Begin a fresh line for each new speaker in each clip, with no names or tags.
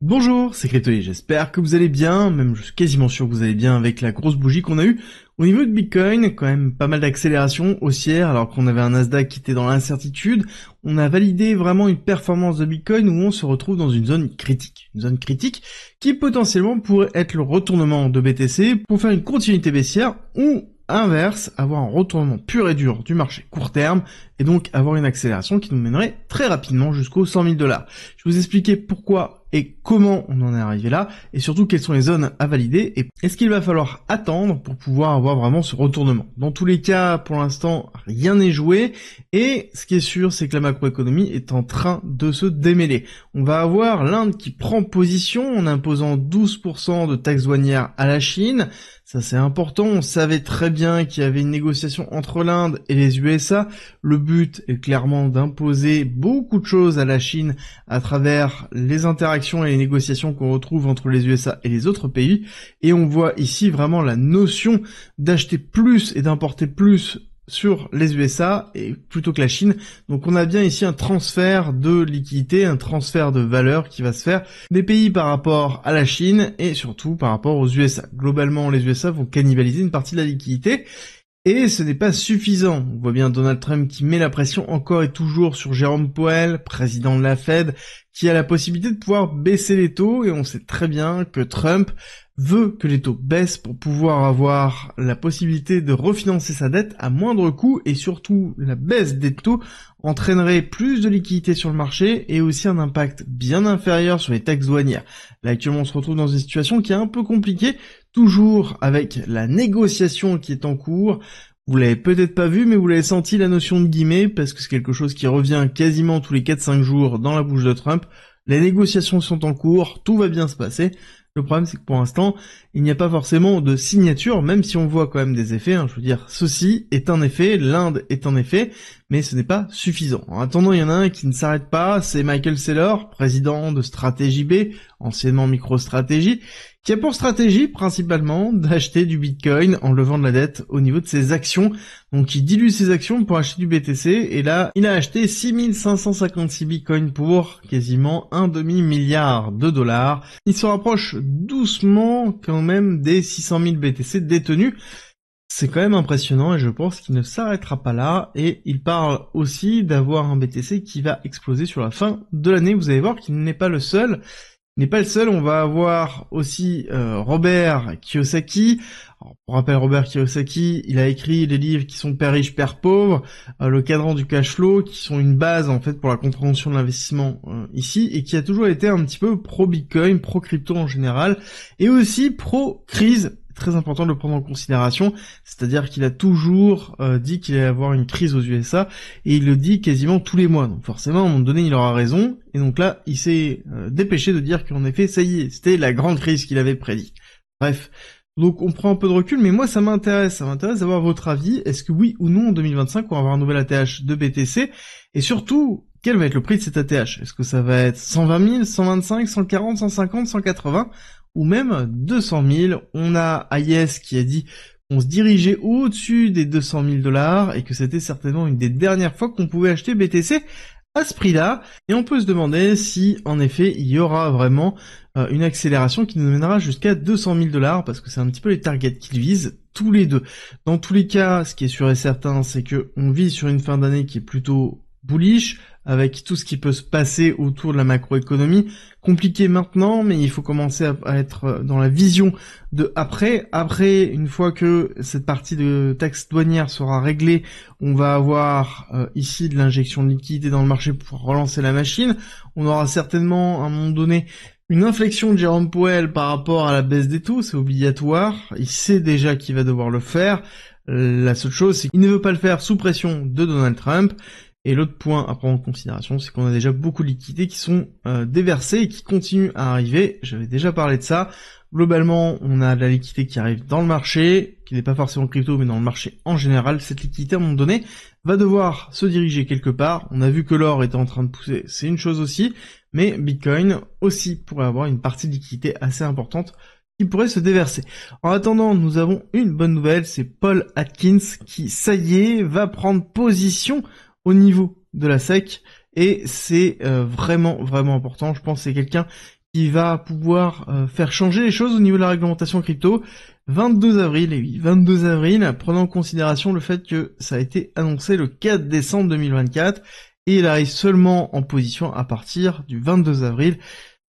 Bonjour, c'est Cryptoï, j'espère que vous allez bien, même je suis quasiment sûr que vous allez bien avec la grosse bougie qu'on a eue. Au niveau de Bitcoin, quand même pas mal d'accélération haussière alors qu'on avait un Nasdaq qui était dans l'incertitude. On a validé vraiment une performance de Bitcoin où on se retrouve dans une zone critique. Une zone critique qui potentiellement pourrait être le retournement de BTC pour faire une continuité baissière ou inverse, avoir un retournement pur et dur du marché court terme et donc avoir une accélération qui nous mènerait très rapidement jusqu'aux 100 000 $. Je vais vous expliquer pourquoi et comment on en est arrivé là, et surtout quelles sont les zones à valider, et est-ce qu'il va falloir attendre pour pouvoir avoir vraiment ce retournement. Dans tous les cas, pour l'instant, rien n'est joué, et ce qui est sûr, c'est que la macroéconomie est en train de se démêler. On va avoir l'Inde qui prend position en imposant 12% de taxes douanières à la Chine. Ça c'est important, on savait très bien qu'il y avait une négociation entre l'Inde et les USA. Le but est clairement d'imposer beaucoup de choses à la Chine à travers les interactions et les négociations qu'on retrouve entre les USA et les autres pays. Et on voit ici vraiment la notion d'acheter plus et d'importer plus sur les USA et plutôt que la Chine. Donc on a bien ici un transfert de liquidité, un transfert de valeur qui va se faire des pays par rapport à la Chine et surtout par rapport aux USA. Globalement, les USA vont cannibaliser une partie de la liquidité. Et ce n'est pas suffisant. On voit bien Donald Trump qui met la pression encore et toujours sur Jérôme Powell, président de la Fed, qui a la possibilité de pouvoir baisser les taux, et on sait très bien que Trump veut que les taux baissent pour pouvoir avoir la possibilité de refinancer sa dette à moindre coût, et surtout la baisse des taux entraînerait plus de liquidité sur le marché et aussi un impact bien inférieur sur les taxes douanières. Là actuellement on se retrouve dans une situation qui est un peu compliquée, toujours avec la négociation qui est en cours. Vous l'avez peut-être pas vu, mais vous l'avez senti, la notion de guillemets, parce que c'est quelque chose qui revient quasiment tous les 4-5 jours dans la bouche de Trump. Les négociations sont en cours, tout va bien se passer. Le problème, c'est que pour l'instant, il n'y a pas forcément de signature, même si on voit quand même des effets. Je veux dire, ceci est un effet, l'Inde est un effet, mais ce n'est pas suffisant. En attendant, il y en a un qui ne s'arrête pas, c'est Michael Saylor, président de Stratégie B, anciennement MicroStrategy, qui a pour stratégie principalement d'acheter du Bitcoin en levant de la dette au niveau de ses actions. Donc il dilue ses actions pour acheter du BTC, et là, il a acheté 6556 Bitcoin pour quasiment un demi-milliard de dollars. Il se rapproche doucement quand même des 600 000 BTC détenus. C'est quand même impressionnant et je pense qu'il ne s'arrêtera pas là, et il parle aussi d'avoir un BTC qui va exploser sur la fin de l'année. Vous allez voir qu'il n'est pas le seul. Il n'est pas le seul, on va avoir aussi Robert Kiyosaki. Alors, pour rappel, Robert Kiyosaki, il a écrit les livres qui sont Père riche, Père pauvre, le cadran du cash flow, qui sont une base en fait pour la compréhension de l'investissement ici, et qui a toujours été un petit peu pro-Bitcoin, pro-crypto en général, et aussi pro-crise. Très important de le prendre en considération, c'est-à-dire qu'il a toujours dit qu'il allait avoir une crise aux USA, et il le dit quasiment tous les mois, donc forcément à un moment donné il aura raison, et donc là il s'est dépêché de dire qu'en effet ça y est, c'était la grande crise qu'il avait prédit. Bref, donc on prend un peu de recul, mais moi ça m'intéresse d'avoir votre avis. Est-ce que oui ou non en 2025 on va avoir un nouvel ATH de BTC, et surtout quel va être le prix de cet ATH? Est-ce que ça va être 120 000, 125, 140, 150, 180 ou même 200 000. On a IS qui a dit qu'on se dirigeait au-dessus des 200 000 $, et que c'était certainement une des dernières fois qu'on pouvait acheter BTC à ce prix-là. Et on peut se demander si, en effet, il y aura vraiment une accélération qui nous mènera jusqu'à 200 000 $, parce que c'est un petit peu les targets qu'ils visent tous les deux. Dans tous les cas, ce qui est sûr et certain, c'est que on vit sur une fin d'année qui est plutôt bullish, avec tout ce qui peut se passer autour de la macroéconomie. Compliqué maintenant, mais il faut commencer à être dans la vision de après. Après, une fois que cette partie de taxe douanière sera réglée, on va avoir ici de l'injection de liquidité dans le marché pour relancer la machine. On aura certainement, à un moment donné, une inflexion de Jérôme Powell par rapport à la baisse des taux, c'est obligatoire. Il sait déjà qu'il va devoir le faire. La seule chose, c'est qu'il ne veut pas le faire sous pression de Donald Trump. Et l'autre point à prendre en considération, c'est qu'on a déjà beaucoup de liquidités qui sont déversées et qui continuent à arriver. J'avais déjà parlé de ça. Globalement, on a de la liquidité qui arrive dans le marché, qui n'est pas forcément crypto, mais dans le marché en général. Cette liquidité, à un moment donné, va devoir se diriger quelque part. On a vu que l'or était en train de pousser, c'est une chose aussi, mais Bitcoin aussi pourrait avoir une partie de liquidité assez importante qui pourrait se déverser. En attendant, nous avons une bonne nouvelle, c'est Paul Atkins qui, ça y est, va prendre position au niveau de la SEC, et c'est vraiment important. Je pense que c'est quelqu'un qui va pouvoir faire changer les choses au niveau de la réglementation crypto. 22 avril, et oui, 22 avril, prenant en considération le fait que ça a été annoncé le 4 décembre 2024, et il arrive seulement en position à partir du 22 avril.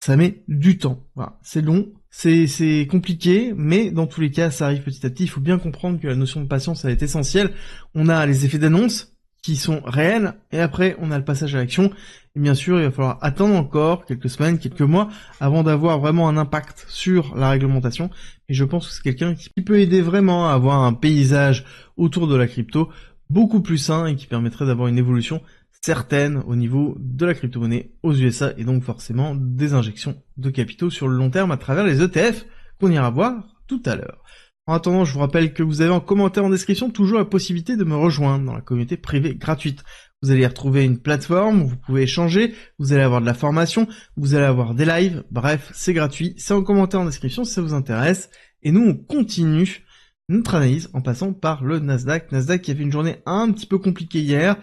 Ça met du temps. Voilà. C'est long, c'est compliqué, mais dans tous les cas, ça arrive petit à petit. Il faut bien comprendre que la notion de patience, elle est essentielle. On a les effets d'annonce qui sont réels, et après, on a le passage à l'action. Et bien sûr, il va falloir attendre encore quelques semaines, quelques mois, avant d'avoir vraiment un impact sur la réglementation. Et je pense que c'est quelqu'un qui peut aider vraiment à avoir un paysage autour de la crypto beaucoup plus sain et qui permettrait d'avoir une évolution certaines au niveau de la crypto-monnaie aux USA et donc forcément des injections de capitaux sur le long terme à travers les ETF qu'on ira voir tout à l'heure. En attendant, je vous rappelle que vous avez en commentaire en description toujours la possibilité de me rejoindre dans la communauté privée gratuite. Vous allez y retrouver une plateforme où vous pouvez échanger, vous allez avoir de la formation, vous allez avoir des lives, bref, c'est gratuit, c'est en commentaire en description si ça vous intéresse. Et nous, on continue notre analyse en passant par le Nasdaq. Nasdaq qui a fait une journée un petit peu compliquée hier.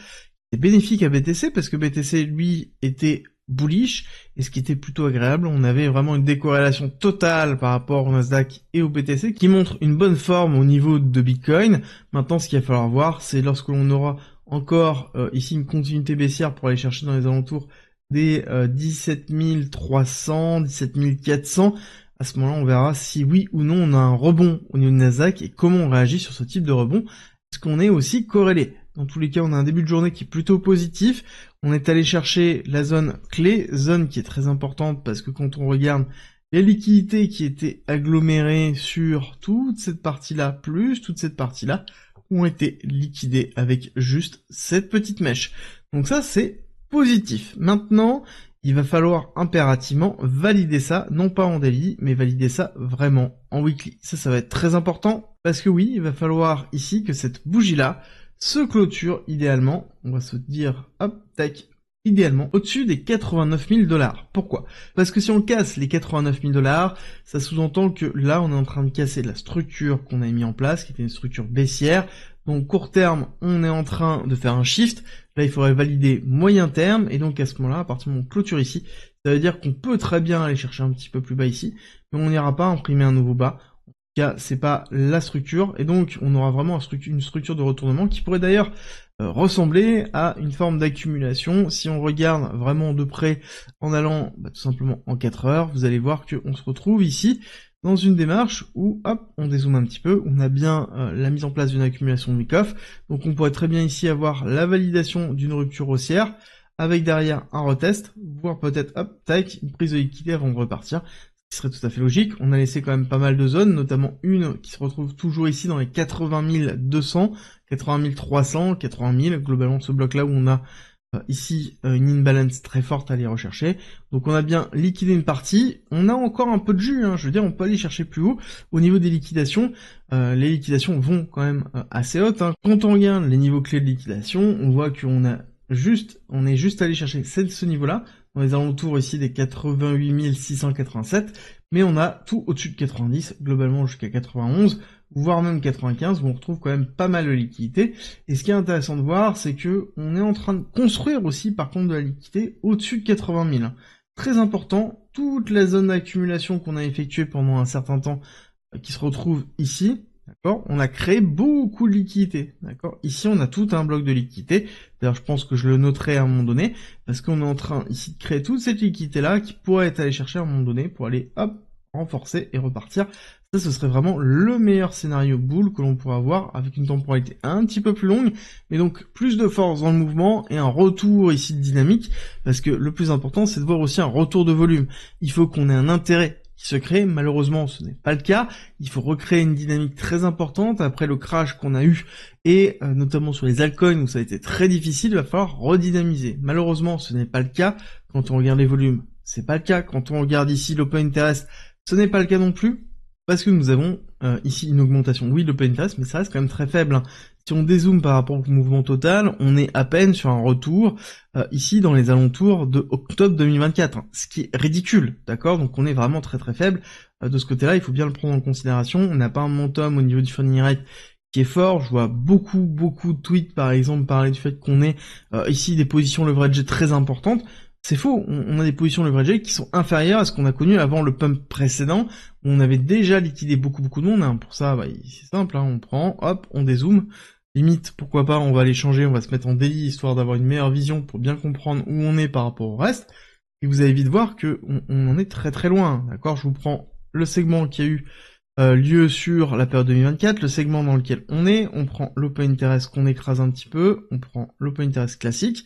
C'est bénéfique à BTC parce que BTC lui était bullish et ce qui était plutôt agréable, on avait vraiment une décorrélation totale par rapport au Nasdaq et au BTC qui montre une bonne forme au niveau de Bitcoin. Maintenant ce qu'il va falloir voir c'est lorsque l'on aura encore ici une continuité baissière pour aller chercher dans les alentours des 17 300, 17 400. À ce moment-là on verra si oui ou non on a un rebond au niveau de Nasdaq et comment on réagit sur ce type de rebond. Est-ce qu'on est aussi corrélé? Dans tous les cas, on a un début de journée qui est plutôt positif. On est allé chercher la zone clé, zone qui est très importante parce que quand on regarde les liquidités qui étaient agglomérées sur toute cette partie-là, plus toute cette partie-là, ont été liquidées avec juste cette petite mèche. Donc ça, c'est positif. Maintenant, il va falloir impérativement valider ça, non pas en daily, mais valider ça vraiment en weekly. Ça va être très important parce que oui, il va falloir ici que cette bougie-là se clôture idéalement, on va se dire, hop, tac, idéalement au-dessus des 89 000 $. Pourquoi? Parce que si on casse les 89 000 $, ça sous-entend que là, on est en train de casser la structure qu'on a mis en place, qui était une structure baissière. Donc court terme, on est en train de faire un shift. Là, il faudrait valider moyen terme. Et donc à ce moment-là, à partir du moment où on clôture ici, ça veut dire qu'on peut très bien aller chercher un petit peu plus bas ici, mais on n'ira pas imprimer un nouveau bas. C'est pas la structure, et donc on aura vraiment une structure de retournement qui pourrait d'ailleurs ressembler à une forme d'accumulation. Si on regarde vraiment de près en allant tout simplement en 4 heures, vous allez voir qu'on se retrouve ici dans une démarche où, hop, on dézoome un petit peu, on a bien la mise en place d'une accumulation de Wyckoff, donc on pourrait très bien ici avoir la validation d'une rupture haussière, avec derrière un retest, voire peut-être, hop, tac, une prise de liquidité avant de repartir. Ce serait tout à fait logique. On a laissé quand même pas mal de zones, notamment une qui se retrouve toujours ici dans les 80 200, 80 300, 80 000, globalement ce bloc là où on a ici une imbalance très forte à aller rechercher. Donc on a bien liquidé une partie, on a encore un peu de jus, hein. Je veux dire on peut aller chercher plus haut. Au niveau des liquidations, les liquidations vont quand même assez hautes, hein. Quand on regarde les niveaux clés de liquidation, on voit qu'on est juste allé chercher ce niveau-là, dans les alentours ici des 88 687, mais on a tout au-dessus de 90, globalement jusqu'à 91, voire même 95, où on retrouve quand même pas mal de liquidité. Et ce qui est intéressant de voir, c'est que on est en train de construire aussi par contre de la liquidité au-dessus de 80 000. Très important, toute la zone d'accumulation qu'on a effectuée pendant un certain temps, qui se retrouve ici, d'accord, on a créé beaucoup de liquidités, d'accord. Ici, on a tout un bloc de liquidité. D'ailleurs, je pense que je le noterai à un moment donné, parce qu'on est en train ici de créer toute cette liquidité-là qui pourrait être allée chercher à un moment donné pour aller, hop, renforcer et repartir. Ça, ce serait vraiment le meilleur scénario bull que l'on pourrait avoir, avec une temporalité un petit peu plus longue, mais donc plus de force dans le mouvement et un retour ici de dynamique, parce que le plus important, c'est de voir aussi un retour de volume. Il faut qu'on ait un intérêt qui se crée. Malheureusement, ce n'est pas le cas. Il faut recréer une dynamique très importante après le crash qu'on a eu, et notamment sur les altcoins où ça a été très difficile, il va falloir redynamiser. Malheureusement, ce n'est pas le cas quand on regarde les volumes. C'est pas le cas quand on regarde ici l'open interest. Ce n'est pas le cas non plus, parce que nous avons ici une augmentation, oui, de l'open interest, mais ça reste quand même très faible, hein. Si on dézoome par rapport au mouvement total, on est à peine sur un retour ici dans les alentours de octobre 2024, hein, ce qui est ridicule, d'accord. Donc on est vraiment très très faible de ce côté-là, il faut bien le prendre en considération. On n'a pas un momentum au niveau du funding rate qui est fort. Je vois beaucoup de tweets par exemple parler du fait qu'on ait ici des positions leverage très importantes. C'est faux, on a des positions leveragées qui sont inférieures à ce qu'on a connu avant le pump précédent, où on avait déjà liquidé beaucoup de monde, hein. Pour ça, c'est simple, hein. On prend, hop, on dézoome, limite, pourquoi pas, on va aller changer, on va se mettre en daily, histoire d'avoir une meilleure vision pour bien comprendre où on est par rapport au reste, et vous allez vite voir que on en est très loin, d'accord? Je vous prends le segment qui a eu lieu sur la période 2024, le segment dans lequel on prend l'open interest qu'on écrase un petit peu, on prend l'open interest classique,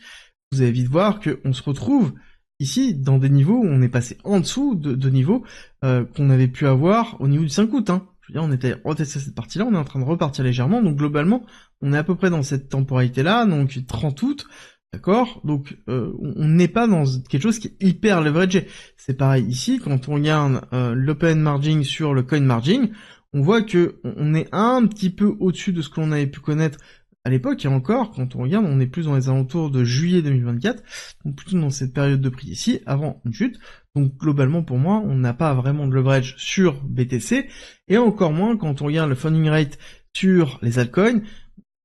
vous allez vite voir qu'on se retrouve ici dans des niveaux où on est passé en dessous de niveaux qu'on avait pu avoir au niveau du 5 août. Hein. Je veux dire, on était retesté cette partie-là, on est en train de repartir légèrement, donc globalement, on est à peu près dans cette temporalité-là, donc 30 août, d'accord? Donc on n'est pas dans quelque chose qui est hyper leveragé. C'est pareil ici, quand on regarde l'open margin sur le coin margin, on voit que on est un petit peu au-dessus de ce que l'on avait pu connaître à l'époque, et encore, quand on regarde, on est plus dans les alentours de juillet 2024, donc plutôt dans cette période de prix ici, avant une chute. Donc globalement, pour moi, on n'a pas vraiment de leverage sur BTC, et encore moins quand on regarde le funding rate sur les altcoins.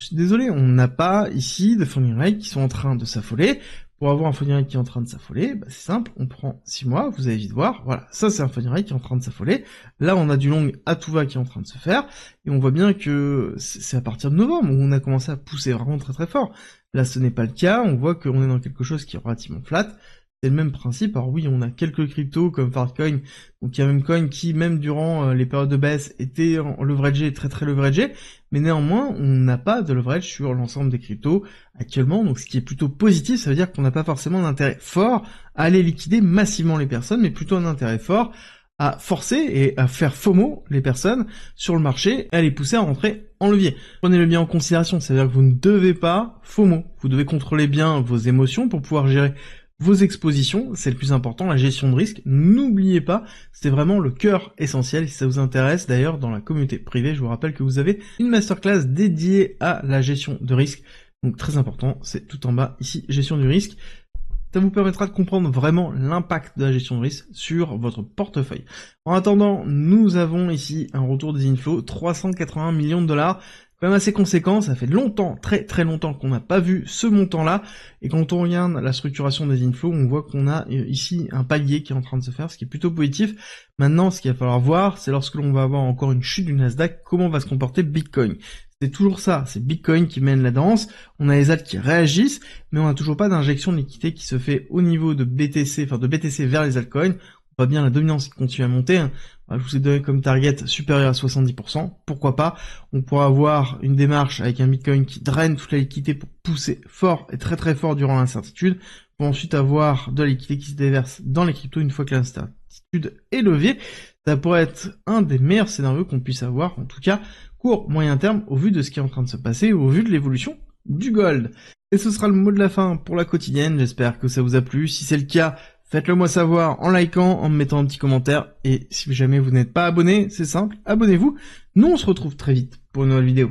Je suis désolé, on n'a pas ici de funding rate qui sont en train de s'affoler. Pour avoir un funding rate qui est en train de s'affoler, c'est simple, on prend 6 mois, vous allez vite voir, voilà, ça c'est un funding rate qui est en train de s'affoler. Là, on a du long à tout va qui est en train de se faire, et on voit bien que c'est à partir de novembre où on a commencé à pousser vraiment très fort. Là, ce n'est pas le cas, on voit qu'on est dans quelque chose qui est relativement flat. C'est le même principe. Alors oui, on a quelques cryptos comme Fartcoin, donc il y a même coin qui, même durant les périodes de baisse, était en leveragé, très leveragé, mais néanmoins, on n'a pas de leverage sur l'ensemble des cryptos actuellement, donc ce qui est plutôt positif, ça veut dire qu'on n'a pas forcément d'intérêt fort à aller liquider massivement les personnes, mais plutôt un intérêt fort à forcer et à faire FOMO les personnes sur le marché et à les pousser à rentrer en levier. Prenez-le bien en considération, c'est-à-dire que vous ne devez pas FOMO, vous devez contrôler bien vos émotions pour pouvoir gérer vos expositions, c'est le plus important, la gestion de risque. N'oubliez pas, c'est vraiment le cœur essentiel. Si ça vous intéresse, d'ailleurs, dans la communauté privée, je vous rappelle que vous avez une masterclass dédiée à la gestion de risque. Donc très important, c'est tout en bas ici, gestion du risque. Ça vous permettra de comprendre vraiment l'impact de la gestion de risque sur votre portefeuille. En attendant, nous avons ici un retour des inflows, 381 millions de dollars. Quand même assez conséquent, ça fait longtemps, très longtemps qu'on n'a pas vu ce montant-là, et quand on regarde la structuration des inflows, on voit qu'on a ici un palier qui est en train de se faire, ce qui est plutôt positif. Maintenant, ce qu'il va falloir voir, c'est lorsque l'on va avoir encore une chute du Nasdaq, comment va se comporter Bitcoin. C'est toujours ça, c'est Bitcoin qui mène la danse, on a les alts qui réagissent, mais on n'a toujours pas d'injection de liquidité qui se fait au niveau de BTC, enfin de BTC vers les altcoins. On voit bien la dominance qui continue à monter, hein. Je vous ai donné comme target supérieur à 70%, pourquoi pas, on pourra avoir une démarche avec un Bitcoin qui draine toute la liquidité pour pousser fort et très fort durant l'incertitude, pour ensuite avoir de la liquidité qui se déverse dans les cryptos une fois que l'incertitude est levée. Ça pourrait être un des meilleurs scénarios qu'on puisse avoir, en tout cas court, moyen terme, au vu de ce qui est en train de se passer, au vu de l'évolution du gold. Et ce sera le mot de la fin pour la quotidienne, j'espère que ça vous a plu. Si c'est le cas, faites-le moi savoir en likant, en me mettant un petit commentaire, et si jamais vous n'êtes pas abonné, c'est simple, abonnez-vous. Nous on se retrouve très vite pour une nouvelle vidéo.